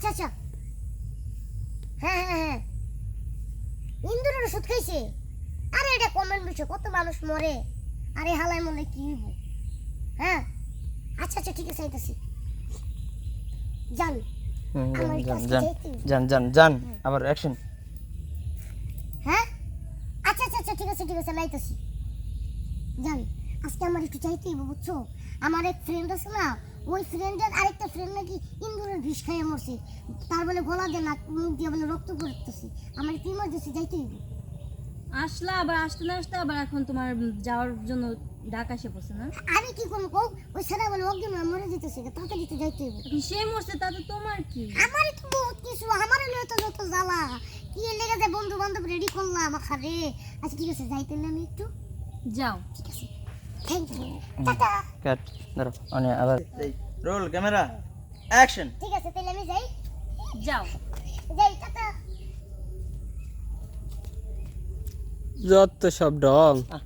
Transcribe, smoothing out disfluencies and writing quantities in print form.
আচ্ছা আচ্ছা হ্যাঁ হ্যাঁ হ্যাঁ ইন্দুরের ওষুধ খাইছে আরে এটা কমেন্ট বিষয় কত মানুষ মরে আরে হালাই মনে কি হইব হ্যাঁ আচ্ছা আচ্ছা ঠিক আছে আইতাছি যান আমার যান কাছে যান যাইতে হইব। যান যান যান আবার অ্যাকশন হ্যাঁ আচ্ছা আচ্ছা আচ্ছা ঠিক আছে নাইতাছি যান আজকে আমার একটু চাইতে হইব বুঝছো আমার এক ফ্রেন্ড আছে না ওই ফ্রেন্ডের আরেকটা ফ্রেন্ড নাকি ইন্দুরের বিষ খাইয়ে মরছে তার বলে গলা দিয়ে নাক মুখ দিয়ে বলে রক্ত পড়তেছে আমার কি ইমার্জেন্সি যাইতে হইব আসলা আবার আসতে না আসতে আবার এখন তোমার যাওয়ার জন্য ডাক আসে পড়ছে না? আমি কি করবো কও ওই ছেলে বলে অজ্ঞান হয়ে মরে যেতেছে তাড়াতাড়ি তো যাইতে হইব এখন সে মরছে তাতে তোমার কি? আমারই তো বহুত কিছু আমারই লয়ে তো যত জ্বালা কি এর লেগে যে বন্ধু বান্ধব রেডি করলাম আখারে আচ্ছা ঠিক আছে যাইতে না আমি একটু যাও। ঠিক আছে থ্যাংক ইউ টাটা কাট ধরো মানে আবার রোল ক্যামেরা অ্যাকশন ঠিক আছে তাহলে আমি যাই যাও। যাই টাটা যত সব ঢং